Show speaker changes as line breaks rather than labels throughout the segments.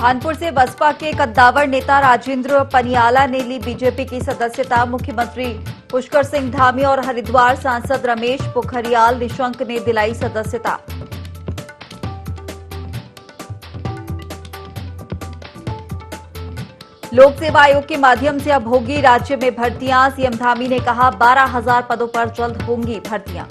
कानपुर से बसपा के कद्दावर नेता राजेंद्र पनियाला ने ली बीजेपी की सदस्यता। मुख्यमंत्री पुष्कर सिंह धामी और हरिद्वार सांसद रमेश पोखरियाल निशंक ने दिलाई सदस्यता। लोक सेवा आयोग के माध्यम से अब होगी राज्य में भर्तियां। सीएम धामी ने कहा 12,000 पदों पर जल्द होंगी भर्तियां।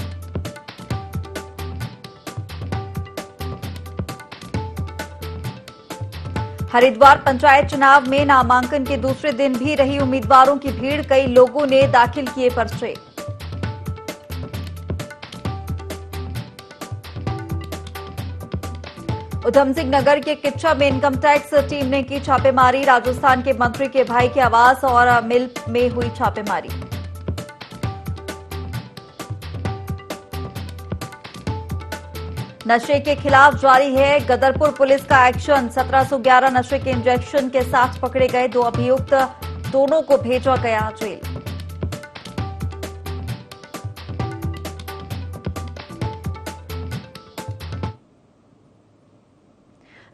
हरिद्वार पंचायत चुनाव में नामांकन के दूसरे दिन भी रही उम्मीदवारों की भीड़। कई लोगों ने दाखिल किए पर्चे। उधम सिंह नगर के किच्चा में इनकम टैक्स टीम ने की छापेमारी। राजस्थान के मंत्री के भाई के आवास और मिल में हुई छापेमारी। नशे के खिलाफ जारी है गदरपुर पुलिस का एक्शन। 1711 नशे के इंजेक्शन के साथ पकड़े गए 2 अभियुक्त, दोनों को भेजा गया जेल।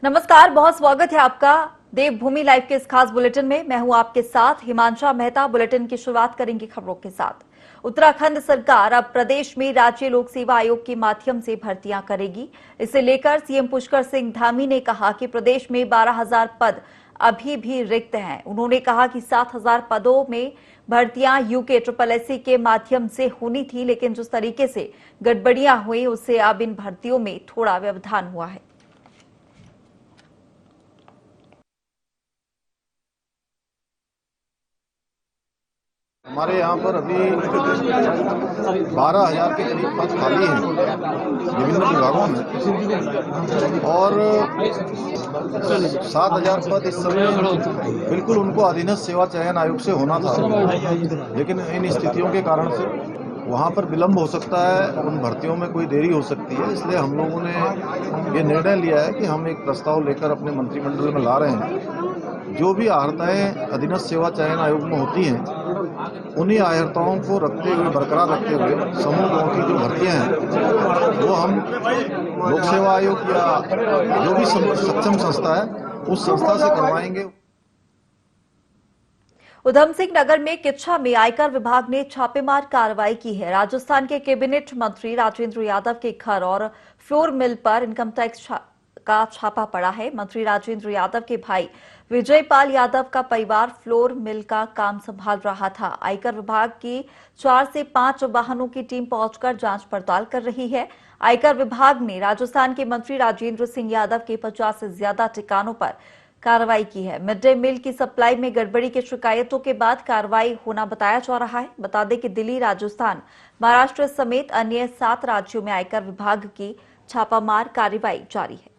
नमस्कार, बहुत स्वागत है आपका देवभूमि लाइव के इस खास बुलेटिन में। मैं हूं आपके साथ हिमांशा मेहता। बुलेटिन की शुरुआत करेंगे खबरों के साथ। उत्तराखंड सरकार अब प्रदेश में राज्य लोक सेवा आयोग के माध्यम से भर्तियां करेगी। इसे लेकर सीएम पुष्कर सिंह धामी ने कहा कि प्रदेश में 12,000 पद अभी भी रिक्त हैं। उन्होंने कहा कि 7,000 पदों में भर्तियां यूके SSSC के माध्यम से होनी थी, लेकिन जिस तरीके से गड़बड़ियां हुई उससे अब इन भर्तियों में थोड़ा व्यवधान हुआ है।
हमारे यहाँ पर अभी 12,000 के करीब पद खाली हैं विभिन्न विभागों में और 7,000 पद इस समय बिल्कुल उनको अधीनस्थ सेवा चयन आयोग से होना था, लेकिन इन स्थितियों के कारण से वहाँ पर विलम्ब हो सकता है, उन भर्तियों में कोई देरी हो सकती है। इसलिए हम लोगों ने ये निर्णय लिया है कि हम एक प्रस्ताव लेकर अपने मंत्रिमंडल में ला रहे हैं। जो भी अर्हताएं अधीनस्थ सेवा चयन आयोग में होती हैं उन्हीं अर्हताओं को रखते हुए बरकरार रखते हुए समूह की जो भर्तियां हैं वो हम लोक सेवा आयोग या जो भी सक्षम संस्था है उस संस्था से करवाएंगे।
उधम सिंह नगर में किच्छा में आयकर विभाग ने छापेमार कार्रवाई की है। राजस्थान के कैबिनेट मंत्री राजेंद्र यादव के घर और फ्लोर मिल पर इनकम टैक्स का छापा पड़ा है। मंत्री राजेंद्र यादव के भाई विजयपाल यादव का परिवार फ्लोर मिल का काम संभाल रहा था। आयकर विभाग की 4 से 5 वाहनों की टीम पहुंचकर जांच पड़ताल कर रही है। आयकर विभाग ने राजस्थान के मंत्री राजेंद्र सिंह यादव के 50 से ज्यादा ठिकानों पर कार्रवाई की है। मिड डे मील की सप्लाई में गड़बड़ी की शिकायतों के बाद कार्रवाई होना बताया जा रहा है। बता दें कि दिल्ली, राजस्थान, महाराष्ट्र समेत अन्य 7 राज्यों में आयकर विभाग की छापामार कार्रवाई जारी है।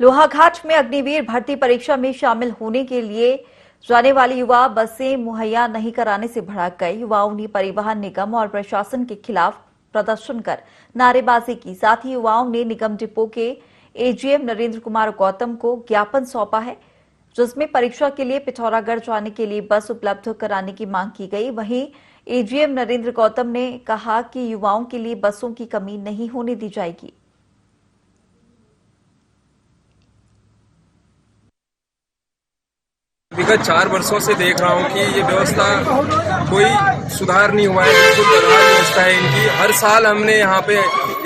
लोहाघाट में अग्निवीर भर्ती परीक्षा में शामिल होने के लिए जाने वाले युवा बसें मुहैया नहीं कराने से भड़क गए। युवाओं ने परिवहन निगम और प्रशासन के खिलाफ प्रदर्शन कर नारेबाजी की। साथ ही युवाओं ने निगम डिपो के एजीएम नरेंद्र कुमार गौतम को ज्ञापन सौंपा है, जिसमें परीक्षा के लिए पिथौरागढ़ जाने के लिए बस उपलब्ध कराने की मांग की गई। वहीं एजीएम नरेंद्र गौतम ने कहा कि युवाओं के लिए बसों की कमी नहीं होने दी जाएगी।
विगत 4 वर्षों से देख रहा हूँ कि ये व्यवस्था कोई सुधार नहीं हुआ है, बिल्कुल बदहाल व्यवस्था है इनकी। हर साल हमने यहाँ पे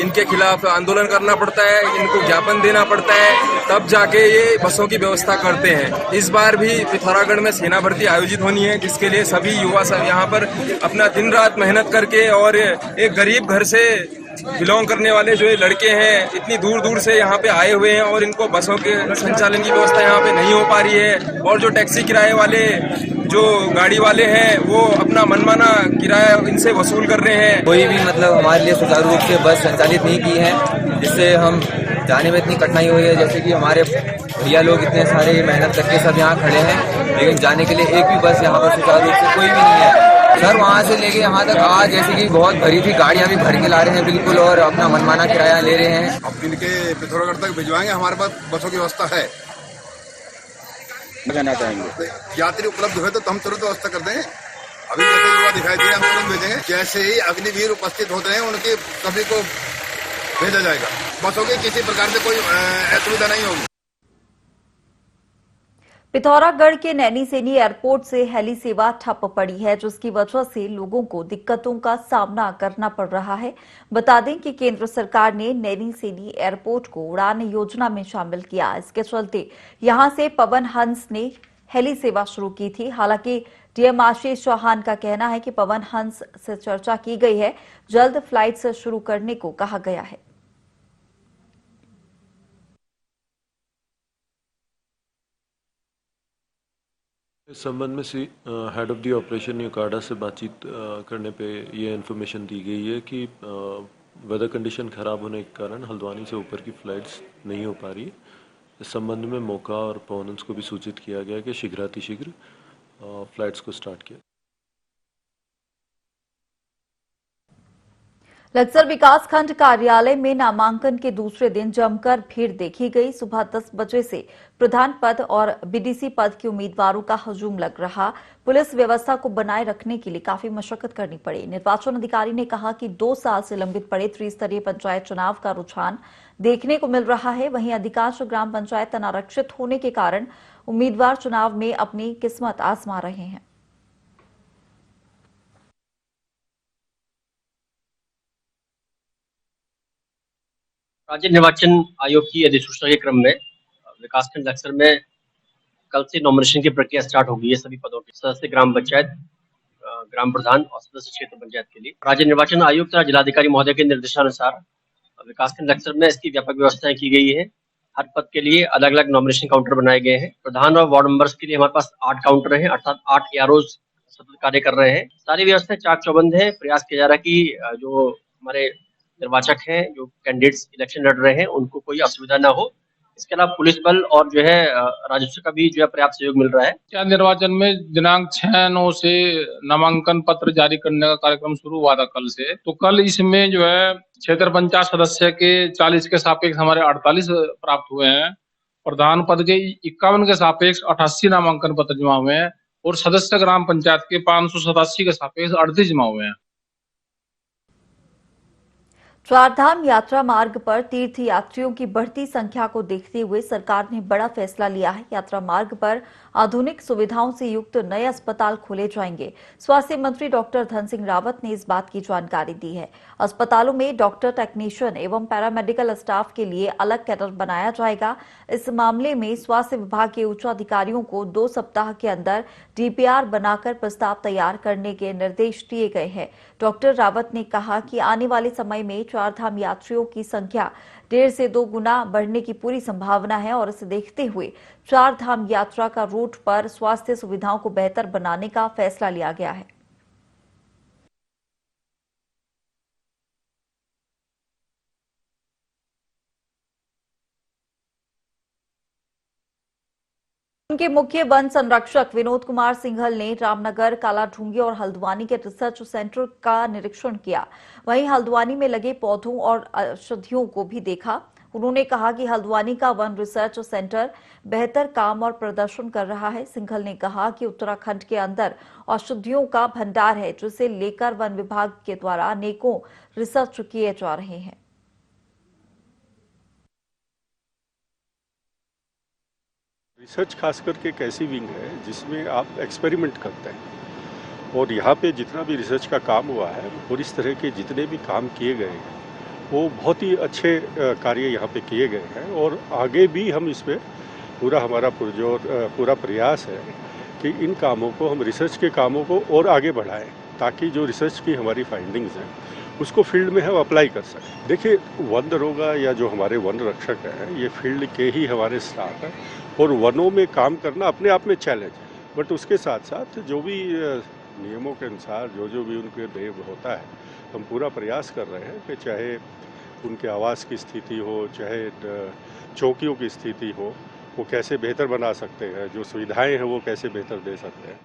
इनके खिलाफ आंदोलन करना पड़ता है, इनको ज्ञापन देना पड़ता है, तब जाके ये बसों की व्यवस्था करते हैं। इस बार भी पिथौरागढ़ में सेना भर्ती आयोजित होनी है, जिसके लिए सभी युवा सब यहाँ पर अपना दिन रात मेहनत करके और एक गरीब घर से बिलोंग करने वाले जो ये लड़के हैं इतनी दूर दूर से यहाँ पे आए हुए हैं और इनको बसों के संचालन की व्यवस्था यहाँ पे नहीं हो पा रही है। और जो टैक्सी किराए वाले जो गाड़ी वाले हैं वो अपना मनमाना किराया इनसे वसूल कर रहे हैं।
कोई भी मतलब हमारे लिए सुचारू रूप से बस संचालित नहीं की है, जिससे हम जाने में इतनी कठिनाई हुई है। जैसे कि हमारे भैया लोग इतने सारे मेहनत करके सब यहाँ खड़े हैं, लेकिन जाने के लिए एक भी बस यहाँ पर सुचारू रूप से कोई भी नहीं है। सर वहाँ से लेके यहाँ तक आज जैसे कि बहुत भरी थी, गाड़ियाँ भी भर के ला रहे हैं बिल्कुल, और अपना मनमाना किराया ले रहे हैं।
अब इनके पिथौरागढ़ तक भिजवाएंगे, हमारे पास बसों की व्यवस्था है। कहना चाहेंगे?
यात्री उपलब्ध हुए तो हम तुरंत व्यवस्था कर देंगे। अभी जैसे युवा दिखाई दे हम तुरंत भेजेंगे। जैसे ही अग्निवीर उपस्थित होते हैं उनके सभी को भेजा जाएगा। बसों की किसी प्रकार से कोई असुविधा नहीं होगी।
पिथौरागढ़ के नैनीसेनी एयरपोर्ट से हेली सेवा ठप पड़ी है, जिसकी वजह से लोगों को दिक्कतों का सामना करना पड़ रहा है। बता दें कि केंद्र सरकार ने नैनीसेनी एयरपोर्ट को उड़ान योजना में शामिल किया। इसके चलते यहां से पवन हंस ने हेली सेवा शुरू की थी। हालांकि डीएम आशीष चौहान का कहना है कि पवन हंस से चर्चा की गई है, जल्द फ्लाइट से शुरू करने को कहा गया है।
इस संबंध में head of the operation UCADA से बातचीत करने पे ये इन्फॉर्मेशन दी गई है कि वेदर कंडीशन खराब होने के कारण हल्द्वानी से ऊपर की फ्लाइट्स नहीं हो पा रही। इस संबंध में मोका और पवनंस को भी सूचित किया गया कि शीघ्रातिशीघ्र फ्लाइट्स को स्टार्ट किया।
लक्सर विकासखंड कार्यालय में नामांकन के दूसरे दिन जमकर भीड़ देखी गई। सुबह 10 बजे से प्रधान पद और बीडीसी पद के उम्मीदवारों का हजूम लग रहा। पुलिस व्यवस्था को बनाए रखने के लिए काफी मशक्कत करनी पड़ी। निर्वाचन अधिकारी ने कहा कि 2 साल से लंबित पड़े त्रिस्तरीय पंचायत चुनाव का रुझान देखने को मिल रहा है। वहीं अधिकांश ग्राम पंचायत अनारक्षित होने के कारण उम्मीदवार चुनाव में अपनी किस्मत आजमा रहे हैं।
राज्य निर्वाचन आयोग की अधिसूचना के क्रम में विकासखंड लक्सर में कल से नॉमिनेशन की प्रक्रिया स्टार्ट हो गई है। सभी पदों के सदस्य ग्राम पंचायत, ग्राम प्रधान और सदस्य क्षेत्र पंचायत के लिए राज्य निर्वाचन आयुक्त तथा जिलाधिकारी महोदय के निर्देशानुसार विकासखंड लक्सर में इसकी व्यापक व्यवस्थाएं की गई है। हर पद के लिए अलग अलग नॉमिनेशन काउंटर बनाए गए हैं। प्रधान और वार्ड मेंबर्स के लिए हमारे पास 8 काउंटर हैं, अर्थात 8 एआरओज सतत कार्य कर रहे हैं। सारी व्यवस्थाएं चाक चौबंद है। प्रयास किया जा रहा है कि जो हमारे निर्वाचक हैं, जो कैंडिडेट्स इलेक्शन लड़ रहे हैं, उनको कोई असुविधा ना हो। इसके अलावा पुलिस बल और जो है राजस्व का भी जो है पर्याप्त सहयोग मिल रहा है।
पंचायत निर्वाचन में दिनांक 6/9 से नामांकन पत्र जारी करने का कार्यक्रम शुरू हुआ था कल से। तो कल इसमें जो है क्षेत्र पंचायत सदस्य के 40 के सापेक्ष हमारे 48 प्राप्त हुए हैं। प्रधान पद के 51 के सापेक्ष 88 नामांकन पत्र जमा हुए हैं और सदस्य ग्राम पंचायत के 587 के सापेक्ष 38 जमा हुए हैं।
चारधाम यात्रा मार्ग पर तीर्थ यात्रियों की बढ़ती संख्या को देखते हुए सरकार ने बड़ा फैसला लिया है। यात्रा मार्ग पर आधुनिक सुविधाओं से युक्त नए अस्पताल खोले जाएंगे। स्वास्थ्य मंत्री डॉक्टर धन सिंह रावत ने इस बात की जानकारी दी है। अस्पतालों में डॉक्टर, टेक्नीशियन एवं पैरामेडिकल स्टाफ के लिए अलग कैडर बनाया जाएगा। इस मामले में स्वास्थ्य विभाग के उच्च अधिकारियों को 2 सप्ताह के अंदर डीपीआर बनाकर प्रस्ताव तैयार करने के निर्देश दिए गए हैं। डॉक्टर रावत ने कहा कि आने वाले समय में चारधाम यात्रियों की संख्या 1.5 से 2 गुना बढ़ने की पूरी संभावना है और इसे देखते हुए चारधाम यात्रा का रूट पर स्वास्थ्य सुविधाओं को बेहतर बनाने का फैसला लिया गया है। उनके मुख्य वन संरक्षक विनोद कुमार सिंघल ने रामनगर, कालाढूंगी और हल्द्वानी के रिसर्च सेंटर का निरीक्षण किया। वहीं हल्द्वानी में लगे पौधों और औषधियों को भी देखा। उन्होंने कहा कि हल्द्वानी का वन रिसर्च सेंटर बेहतर काम और प्रदर्शन कर रहा है। सिंघल ने कहा कि उत्तराखंड के अंदर औषधियों का भंडार है, जिसे लेकर वन विभाग के द्वारा अनेकों रिसर्च किए जा रहे हैं।
रिसर्च खास करके एक ऐसी विंग है जिसमें आप एक्सपेरिमेंट करते हैं और यहाँ पे जितना भी रिसर्च का काम हुआ है और इस तरह के जितने भी काम किए गए हैं वो बहुत ही अच्छे कार्य यहाँ पे किए गए हैं और आगे भी हम इस पर पूरा हमारा पूरा प्रयास है कि इन कामों को हम रिसर्च के कामों को और आगे बढ़ाएं ताकि जो रिसर्च की हमारी फाइंडिंग्स हैं उसको फील्ड में हम अप्लाई कर सकें। देखिए, वन दरोगा या जो हमारे वन रक्षक हैं ये फील्ड के ही हमारे स्टाफ हैं और वनों में काम करना अपने आप में चैलेंज है, बट उसके साथ साथ जो भी नियमों के अनुसार जो भी उनके देय होता है हम पूरा प्रयास कर रहे हैं कि चाहे उनके आवास की स्थिति हो, चाहे चौकियों की स्थिति हो, वो कैसे बेहतर बना सकते हैं, जो सुविधाएं हैं वो कैसे बेहतर दे सकते हैं।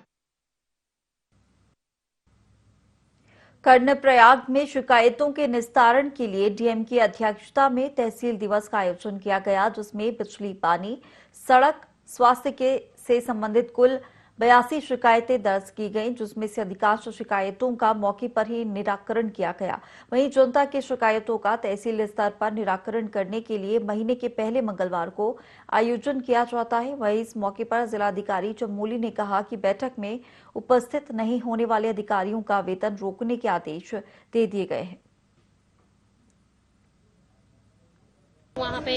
कर्णप्रयाग में शिकायतों के निस्तारण के लिए डीएम की अध्यक्षता में तहसील दिवस का आयोजन किया गया, जिसमें बिजली, पानी, सड़क, स्वास्थ्य के से संबंधित कुल 82 शिकायतें दर्ज की गईं, जिसमें से अधिकांश शिकायतों का मौके पर ही निराकरण किया गया। वहीं जनता की शिकायतों का तहसील स्तर पर निराकरण करने के लिए महीने के पहले मंगलवार को आयोजन किया जाता है। वहीं इस मौके पर जिलाधिकारी चमोली ने कहा कि बैठक में उपस्थित नहीं होने वाले अधिकारियों का वेतन रोकने के आदेश दे दिए गए हैं।
वहाँ पे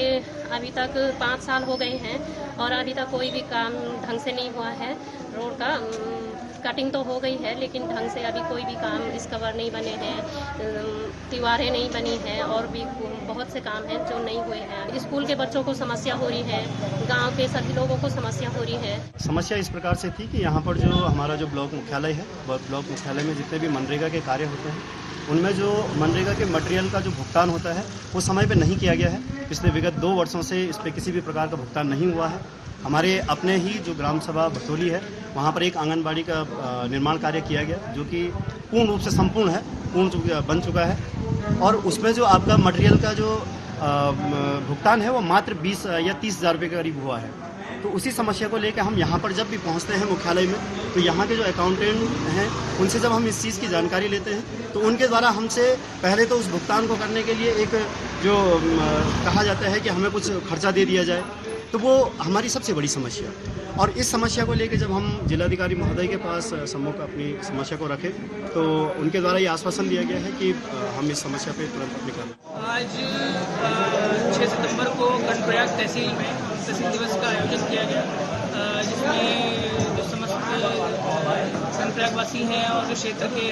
अभी तक 5 साल हो गए हैं और अभी तक कोई भी काम ढंग से नहीं हुआ है। रोड का कटिंग तो हो गई है, लेकिन ढंग से अभी कोई भी काम डिस्कवर नहीं बने हैं, दीवारें नहीं बनी हैं और भी बहुत से काम हैं जो नहीं हुए हैं। स्कूल के बच्चों को समस्या हो रही है, गांव के सभी लोगों को समस्या हो रही है।
समस्या इस प्रकार से थी कि यहाँ पर जो हमारा जो ब्लॉक मुख्यालय है, ब्लॉक मुख्यालय में जितने भी मनरेगा के कार्य होते हैं, उनमें जो मनरेगा के मटेरियल का जो भुगतान होता है वो समय पे नहीं किया गया है। पिछले विगत 2 वर्षों से इस पर किसी भी प्रकार का भुगतान नहीं हुआ है। हमारे अपने ही जो ग्राम सभा भटोली है, वहाँ पर एक आंगनबाड़ी का निर्माण कार्य किया गया, जो कि पूर्ण रूप से संपूर्ण है, बन चुका है। और उसमें जो आपका मटेरियल का जो भुगतान है वो मात्र 20 या 30 हज़ार रुपये के करीब हुआ है। तो उसी समस्या को लेकर हम यहाँ पर जब भी पहुँचते हैं मुख्यालय में, तो यहाँ के जो अकाउंटेंट हैं उनसे जब हम इस चीज़ की जानकारी लेते हैं, तो उनके द्वारा हमसे पहले तो उस भुगतान को करने के लिए एक जो कहा जाता है कि हमें कुछ खर्चा दे दिया जाए, तो वो हमारी सबसे बड़ी समस्या। और इस समस्या को लेकर जब हम जिलाधिकारी महोदय के पास सम्मुख अपनी समस्या को रखें, तो उनके द्वारा ये आश्वासन दिया गया है कि हम इस समस्या पे तुरंत निकालें।
आज 6 सितंबर को कर्णप्रयाग तहसील में तहसील दिवस का आयोजन किया गया, जिसमें जो समस्त कर्णप्रयागवासी हैं और जो क्षेत्र के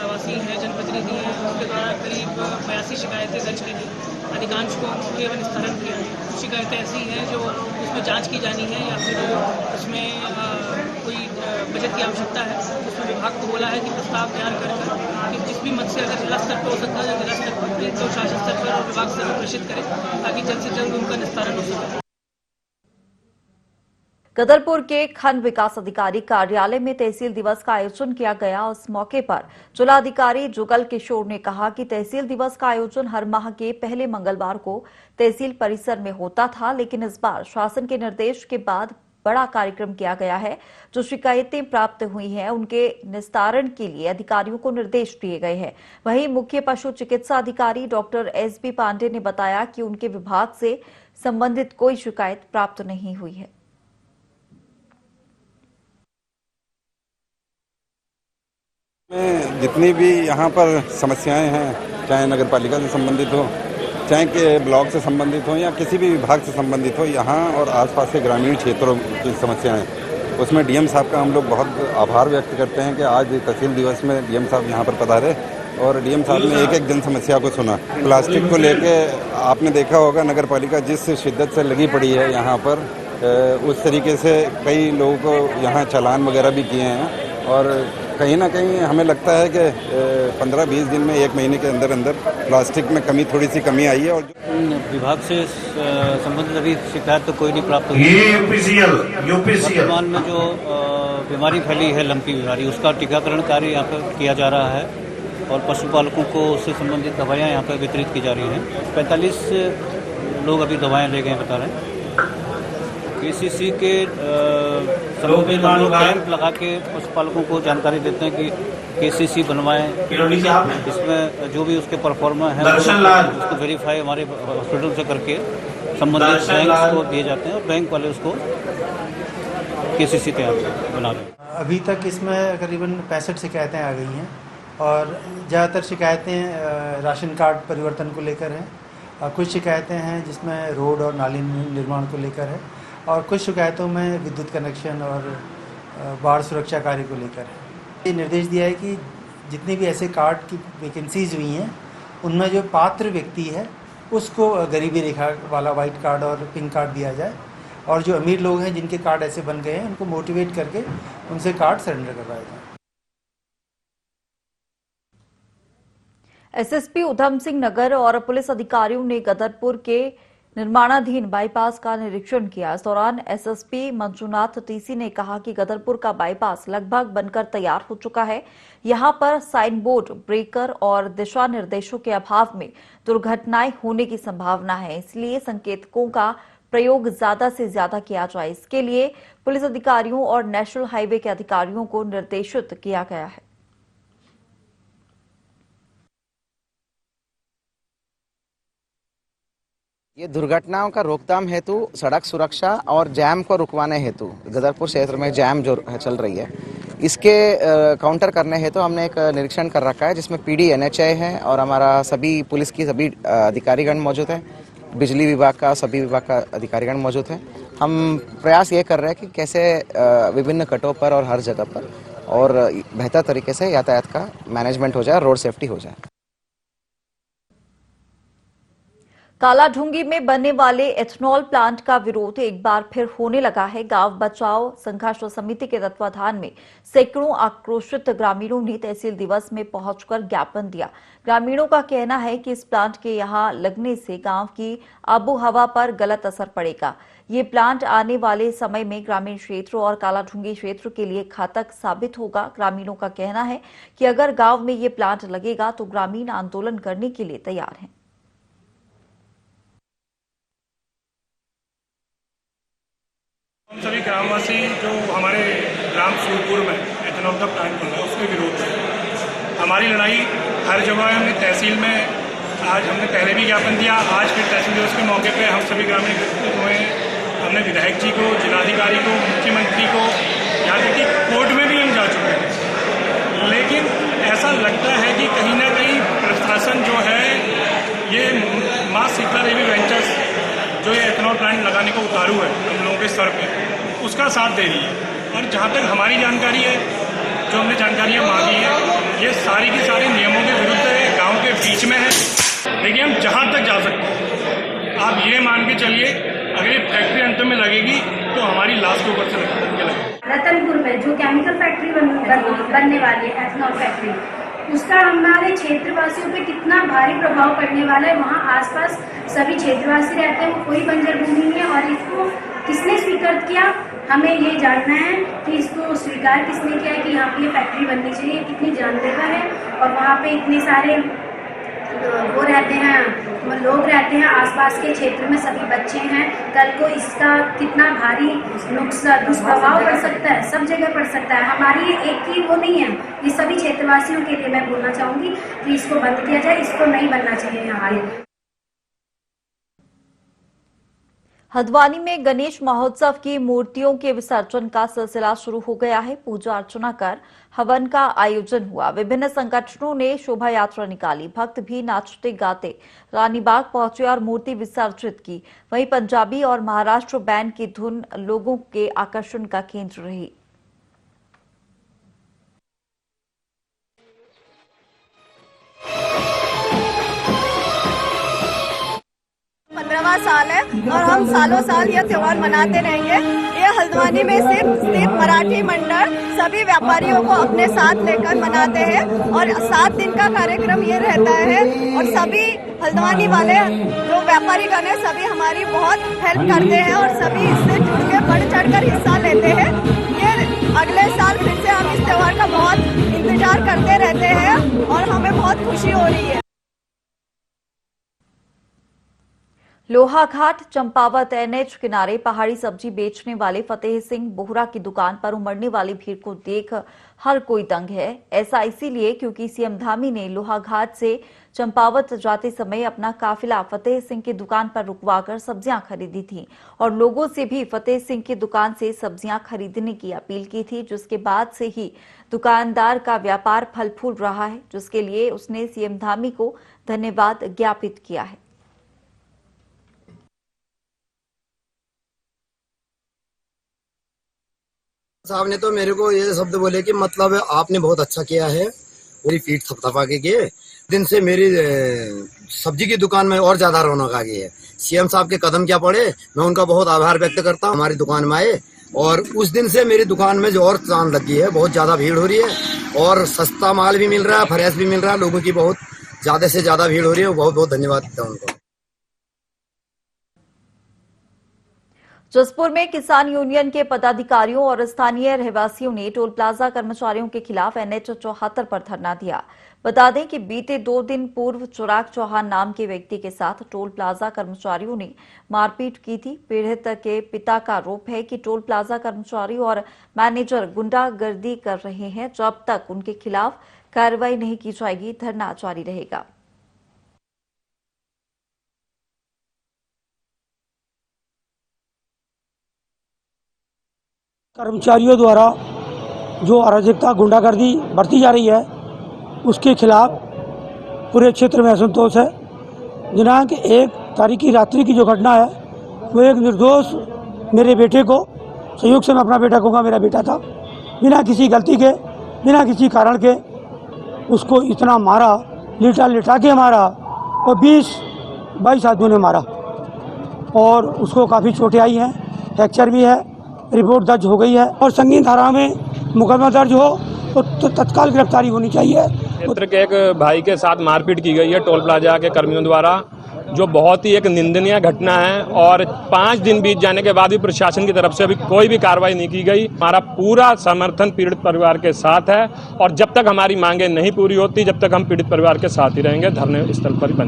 वासी हैं, जनप्रतिनिधि हैं, उनके द्वारा करीब 82 शिकायतें दर्ज की गई। अधिकांश को मौके पर निस्तारण किया है। कुछ शिकायतें ऐसी हैं जो उसमें जांच की जानी है या फिर उसमें कोई बजट की आवश्यकता है। उसमें विभाग को बोला है कि प्रस्ताव तैयार कर कि जिस भी मद से अगर जिला स्तर पर हो सकता है, जिला स्तर पर तो शासन स्तर पर और विभाग स्तर पर प्रेषित करें, ताकि जल्द से जल्द उनका निस्तारण हो सके।
गदरपुर के खंड विकास अधिकारी कार्यालय में तहसील दिवस का आयोजन किया गया। उस मौके पर जिलाधिकारी जुगल किशोर ने कहा कि तहसील दिवस का आयोजन हर माह के पहले मंगलवार को तहसील परिसर में होता था, लेकिन इस बार शासन के निर्देश के बाद बड़ा कार्यक्रम किया गया है। जो शिकायतें प्राप्त हुई हैं उनके निस्तारण के लिए अधिकारियों को निर्देश दिए गए हैं। वहीं मुख्य पशु चिकित्सा अधिकारी डॉक्टर SB पांडे ने बताया कि उनके विभाग से संबंधित कोई शिकायत प्राप्त नहीं हुई है।
जितनी भी यहाँ पर समस्याएं हैं, चाहे नगर पालिका से संबंधित हो, चाहे के ब्लॉक से संबंधित हो या किसी भी विभाग से संबंधित हो, यहाँ और आसपास के ग्रामीण क्षेत्रों की समस्याएं, उसमें DM साहब का हम लोग बहुत आभार व्यक्त करते हैं कि आज तहसील दिवस में DM साहब यहाँ पर पधारे और DM साहब ने एक एक जन समस्या को सुना। प्लास्टिक को लेके आपने देखा होगा नगर पालिका जिस शिद्दत से लगी पड़ी है यहाँ पर, उस तरीके से कई लोगों को यहाँ चालान वगैरह भी किए हैं और कहीं ना कहीं हमें लगता है कि 15-20 दिन में 1 महीने के अंदर अंदर प्लास्टिक में थोड़ी सी कमी आई है। और
विभाग से संबंधित अभी शिकायत तो कोई नहीं प्राप्त हुई है। वर्तमान में जो बीमारी फैली है लंपी बीमारी, उसका टीकाकरण कार्य यहाँ पर किया जा रहा है और पशुपालकों को उससे संबंधित दवाइयाँ यहाँ पर वितरित की जा रही हैं। 45 लोग अभी दवाएँ ले गए बता रहे हैं। KCC के संबंधित कैंप लगा के पशुपालकों को जानकारी देते हैं कि KCC बनवाएं, इसमें जो भी उसके परफॉर्मर हैं उसको वेरीफाई हमारे हॉस्पिटल से करके संबंधित बैंक को दिए जाते हैं और बैंक वाले उसको KCC तैयार बना रहे हैं।
अभी तक इसमें करीबन 65 शिकायतें आ गई हैं और ज़्यादातर शिकायतें राशन कार्ड परिवर्तन को लेकर हैं। कुछ शिकायतें हैं जिसमें रोड और नाली निर्माण को लेकर है और कुछ शिकायतों में विद्युत कनेक्शन और बाढ़ सुरक्षा कार्य को लेकर है। ये निर्देश दिया है कि जितने भी ऐसे कार्ड की वैकेंसीज हुई हैं उनमें जो पात्र व्यक्ति है उसको गरीबी रेखा वाला वाइट कार्ड और पिंक कार्ड दिया जाए और जो अमीर लोग हैं जिनके कार्ड ऐसे बन गए हैं उनको मोटिवेट करके उनसे कार्ड सरेंडर करवाया जाए।
SSP उधम सिंह नगर और पुलिस अधिकारियों ने गदरपुर के निर्माणाधीन बाईपास का निरीक्षण किया। इस दौरान SSP मंजुनाथ TC ने कहा कि गदरपुर का बाईपास लगभग बनकर तैयार हो चुका है। यहां पर साइन बोर्ड, ब्रेकर और दिशा निर्देशों के अभाव में दुर्घटनाएं होने की संभावना है, इसलिए संकेतकों का प्रयोग ज्यादा से ज्यादा किया जाए। इसके लिए पुलिस अधिकारियों और नेशनल हाईवे के अधिकारियों को निर्देशित किया गया है।
ये दुर्घटनाओं का रोकथाम हेतु सड़क सुरक्षा और जैम को रुकवाने हेतु गदरपुर क्षेत्र में जैम जो चल रही है, इसके काउंटर करने हेतु हमने एक निरीक्षण कर रखा है, जिसमें पीडी एनएचआई है और हमारा सभी पुलिस की सभी अधिकारीगण मौजूद है, बिजली विभाग का सभी विभाग का अधिकारीगण मौजूद है। हम प्रयास ये कर रहे हैं कि कैसे विभिन्न कटों पर और हर जगह पर और बेहतर तरीके से यातायात का मैनेजमेंट हो जाए, रोड सेफ्टी हो जाए।
कालाढूंगी में बनने वाले एथेनॉल प्लांट का विरोध एक बार फिर होने लगा है। गांव बचाओ संघर्ष समिति के तत्वाधान में सैकड़ों आक्रोशित ग्रामीणों ने तहसील दिवस में पहुंचकर ज्ञापन दिया। ग्रामीणों का कहना है कि इस प्लांट के यहां लगने से गांव की आबोहवा पर गलत असर पड़ेगा। ये प्लांट आने वाले समय में ग्रामीण क्षेत्र और कालाढूंगी क्षेत्र के लिए घातक साबित होगा। ग्रामीणों का कहना है कि अगर गांव में ये प्लांट लगेगा तो ग्रामीण आंदोलन करने के लिए तैयार हैं।
हम सभी ग्रामवासी जो हमारे ग्राम सूरपुर में एथेनॉल का प्लांट बन रहा है उसके विरोध में हमारी लड़ाई हर जगह है। हमने तहसील में आज हमने पहले भी ज्ञापन दिया, आज फिर तहसील दिवस के मौके पे हम सभी ग्रामीण एकत्रित हुए। हमने विधायक जी को, जिलाधिकारी को, मुख्यमंत्री को, यहाँ तक कि कोर्ट में भी हम जा चुके हैं। लेकिन ऐसा लगता है कि कहीं ना कहीं प्रशासन जो है ये माँ सीता देवी वेंचर्स जो ये एथेनॉल प्लांट लगाने को उतारू है हम लोगों के सर पे, उसका साथ दे रही है। और जहाँ तक हमारी जानकारी है, जो हमने जानकारियाँ मांगी है, ये सारी की सारी नियमों के विरुद्ध है, गांव के बीच में है। देखिए हम जहाँ तक जा सकते हैं, आप ये मान के चलिए अगर ये फैक्ट्री अंत में लगेगी तो हमारी लाश के ऊपर से लगेगी।
रतनपुर में जो केमिकल फैक्ट्री बनने वाली है, एथेनॉल फैक्ट्री, उसका हमारे क्षेत्रवासियों पे कितना भारी प्रभाव पड़ने वाला है। वहाँ आसपास सभी क्षेत्रवासी रहते हैं, वो कोई बंजर भूमि नहीं है और इसको किसने स्वीकार किया, हमें ये जानना है कि इसको स्वीकार किसने किया है कि यहाँ पे ये फैक्ट्री बननी चाहिए। कितनी जानलेवा है और वहाँ पे इतने सारे वो रहते हैं, लोग रहते हैं आसपास के क्षेत्र में, सभी बच्चे हैं। कल को इसका कितना भारी नुकसान दुष्प्रभाव पड़ सकता है, सब जगह पड़ सकता है। हमारी एक की वो नहीं है, ये सभी क्षेत्रवासियों के लिए मैं बोलना चाहूँगी कि इसको बंद किया जाए, इसको नहीं बनना चाहिए यहाँ पे।
हल्द्वानी में गणेश महोत्सव की मूर्तियों के विसर्जन का सिलसिला शुरू हो गया है। पूजा अर्चना कर हवन का आयोजन हुआ। विभिन्न संगठनों ने शोभा यात्रा निकाली। भक्त भी नाचते गाते रानीबाग पहुंचे और मूर्ति विसर्जित की। वहीं पंजाबी और महाराष्ट्र बैंड की धुन लोगों के आकर्षण का केंद्र रही।
साल है और हम सालों साल यह त्योहार मनाते रहेंगे। ये हल्द्वानी में स्थित मराठी मंडल सभी व्यापारियों को अपने साथ लेकर मनाते हैं और 7 दिन का कार्यक्रम ये रहता है और सभी हल्द्वानी वाले जो व्यापारी गण हैं सभी हमारी बहुत हेल्प करते हैं और सभी इससे जुड़ के बढ़ चढ़कर हिस्सा लेते हैं। ये अगले साल फिर से हम इस त्योहार का बहुत इंतजार करते रहते हैं और हमें बहुत खुशी हो रही है।
लोहाघाट चंपावत एनएच किनारे पहाड़ी सब्जी बेचने वाले फतेह सिंह बोहरा की दुकान पर उमड़ने वाली भीड़ को देख हर कोई दंग है। ऐसा इसीलिए क्योंकि सीएम धामी ने लोहाघाट से चंपावत जाते समय अपना काफिला फतेह सिंह की दुकान पर रुकवाकर सब्जियां खरीदी थी और लोगों से भी फतेह सिंह की दुकान से सब्जियां खरीदने की अपील की थी, जिसके बाद से ही दुकानदार का व्यापार फल फूल रहा है, जिसके लिए उसने सीएम धामी को धन्यवाद ज्ञापित किया है।
साहब ने तो मेरे को ये शब्द बोले कि मतलब आपने बहुत अच्छा किया है, मेरी पीठ थपथपा के गए। दिन से मेरी सब्जी की दुकान में और ज्यादा रौनक आ गई है। सीएम साहब के कदम क्या पड़े, मैं उनका बहुत आभार व्यक्त करता हूँ। हमारी दुकान में आए और उस दिन से मेरी दुकान में जो और चांद लग गई है, बहुत ज्यादा भीड़ हो रही है और सस्ता माल भी मिल रहा है, फ्रेश भी मिल रहा है। लोगों की बहुत ज्यादा से ज्यादा भीड़ हो रही है, बहुत बहुत धन्यवाद देता हूँ उनको।
जसपुर में किसान यूनियन के पदाधिकारियों और स्थानीय रहवासियों ने टोल प्लाजा कर्मचारियों के खिलाफ NH 74 पर धरना दिया। बता दें कि बीते 2 दिन पूर्व चिराग चौहान नाम के व्यक्ति के साथ टोल प्लाजा कर्मचारियों ने मारपीट की थी। पीड़ित के पिता का आरोप है कि टोल प्लाजा कर्मचारी और मैनेजर गुंडागर्दी कर रहे हैं। जब तक उनके खिलाफ कार्रवाई नहीं की जाएगी, धरना जारी रहेगा।
कर्मचारियों द्वारा जो अराजकता गुंडागर्दी बरती जा रही है, उसके खिलाफ पूरे क्षेत्र में असंतोष है। दिनांक 1 तारीख की रात्रि की जो घटना है, वो एक निर्दोष मेरे बेटे को, संयोग से मैं अपना बेटा कहूँगा, मेरा बेटा था, बिना किसी गलती के, बिना किसी कारण के उसको इतना मारा, लिटा के मारा और 20-22 आदमियों ने मारा और उसको काफ़ी चोटें आई हैं, फ्रैक्चर भी है। रिपोर्ट दर्ज हो गई है और संगीन धारा में मुकदमा दर्ज हो तो तत्काल गिरफ्तारी होनी चाहिए।
क्षेत्र के एक भाई के साथ मारपीट की गई है टोल प्लाजा के कर्मियों द्वारा, जो बहुत ही एक निंदनीय घटना है और 5 दिन बीत जाने के बाद भी प्रशासन की तरफ से अभी कोई भी कार्रवाई नहीं की गई। हमारा पूरा समर्थन पीड़ित परिवार के साथ है और जब तक हमारी मांगे नहीं पूरी होती, जब तक हम पीड़ित परिवार के साथ ही रहेंगे, धरने स्थल पर ही।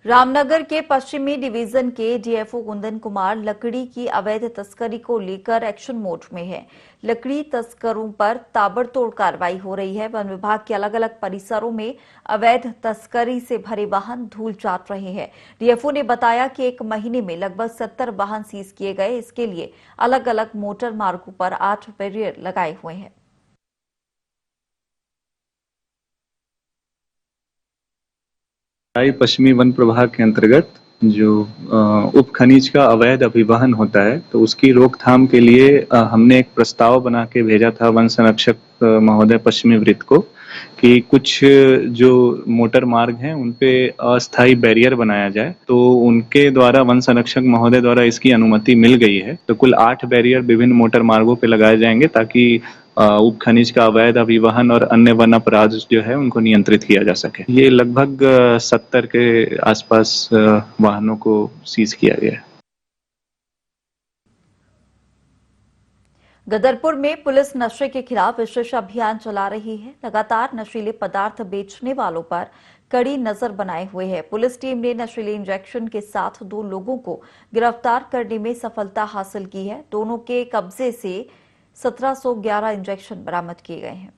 रामनगर के पश्चिमी डिवीजन के डीएफओ कुंदन कुमार लकड़ी की अवैध तस्करी को लेकर एक्शन मोड में है। लकड़ी तस्करों पर ताबड़तोड़ कार्रवाई हो रही है। वन विभाग के अलग अलग परिसरों में अवैध तस्करी से भरे वाहन धूल चाट रहे हैं। डीएफओ ने बताया कि 1 महीने में लगभग 70 वाहन सीज किए गए। इसके लिए अलग अलग मोटर मार्गों पर 8 बैरियर लगाए हुए हैं।
पश्चिमी वन प्रभाग के अंतर्गत जो उप खनिज का अवैध अभिवहन होता है, तो उसकी रोकथाम के लिए हमने एक प्रस्ताव बना के भेजा था वन संरक्षक महोदय पश्चिमी वृत्त को कि कुछ जो मोटर मार्ग हैं उन पे अस्थायी बैरियर बनाया जाए। तो उनके द्वारा वन संरक्षक महोदय द्वारा इसकी अनुमति मिल गई है। तो कुल 8 बैरियर विभिन्न मोटर मार्गों पे लगाए जाएंगे ताकि उप खनिज का अवैध अभिवहन और अन्य वन अपराध जो है उनको नियंत्रित किया जा सके। ये लगभग 70 के आसपास वाहनों को सीज किया गया है।
गदरपुर में पुलिस नशे के खिलाफ विशेष अभियान चला रही है। लगातार नशीले पदार्थ बेचने वालों पर कड़ी नजर बनाए हुए है। पुलिस टीम ने नशीले इंजेक्शन के साथ 2 लोगों को गिरफ्तार करने में सफलता हासिल की है। दोनों के कब्जे से 1711 इंजेक्शन बरामद किए गए हैं।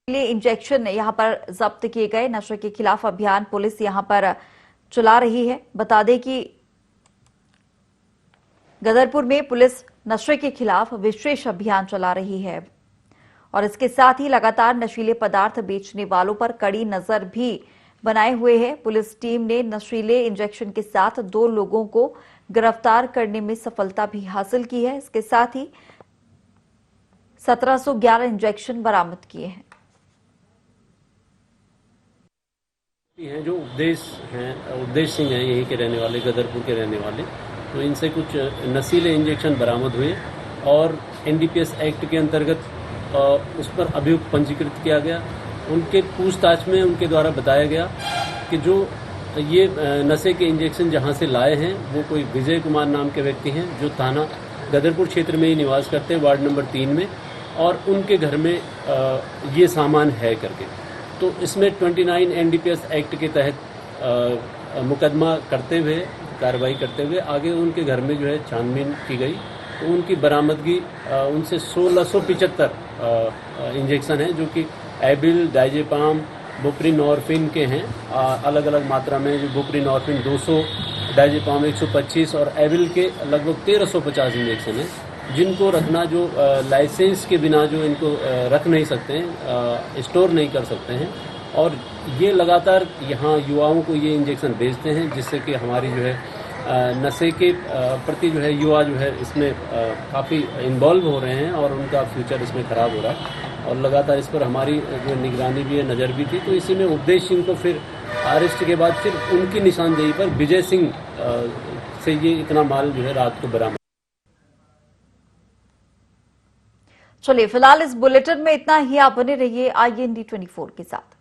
इंजेक्शन यहां पर जब्त किए गए। नशे के खिलाफ अभियान पुलिस यहां पर चला रही है। बता दें कि गदरपुर में पुलिस नशे के खिलाफ विशेष अभियान चला रही है और इसके साथ ही लगातार नशीले पदार्थ बेचने वालों पर कड़ी नजर भी बनाए हुए है। पुलिस टीम ने नशीले इंजेक्शन के साथ 2 लोगों को गिरफ्तार करने में सफलता भी हासिल की है। इसके साथ ही 1711 इंजेक्शन बरामद किए हैं।
हैं जो उपदेश सिंह हैं, यहीं के रहने वाले, गदरपुर के रहने वाले, तो इनसे कुछ नशीले इंजेक्शन बरामद हुए और एनडीपीएस एक्ट के अंतर्गत उस पर अभियुक्त पंजीकृत किया गया। उनके पूछताछ में उनके द्वारा बताया गया कि जो ये नशे के इंजेक्शन जहां से लाए हैं वो कोई विजय कुमार नाम के व्यक्ति हैं जो थाना गदरपुर क्षेत्र में ही निवास करते हैं, वार्ड नंबर 3 में, और उनके घर में ये सामान है करके। तो इसमें 29 एनडीपीएस एक्ट के तहत मुकदमा करते हुए, कार्रवाई करते हुए आगे उनके घर में जो है छानबीन की गई। तो उनकी बरामदगी उनसे 1675 इंजेक्शन हैं जो कि एबिल, डाइजेपाम, बुप्रीनॉर्फिन के हैं अलग अलग मात्रा में। जो बुप्रीनॉर्फिन 200, डाइजेपाम 125 और एबिल के लगभग 1350 इंजेक्शन हैं जिनको रखना जो लाइसेंस के बिना जो इनको रख नहीं सकते हैं, स्टोर नहीं कर सकते हैं। और ये लगातार यहाँ युवाओं को ये इंजेक्शन बेचते हैं जिससे कि हमारी जो है नशे के प्रति जो है युवा जो है इसमें काफ़ी इन्वॉल्व हो रहे हैं और उनका फ्यूचर इसमें ख़राब हो रहा है। और लगातार इस पर हमारी जो निगरानी भी है, नज़र भी थी। तो इसी में उपदेश सिंह को फिर अरेस्ट के बाद फिर उनकी निशानदेही पर विजय सिंह से ये इतना माल जो है रात को बरामद।
चलिए फिलहाल इस बुलेटिन में इतना ही। आप बने रहिए IND24 के साथ।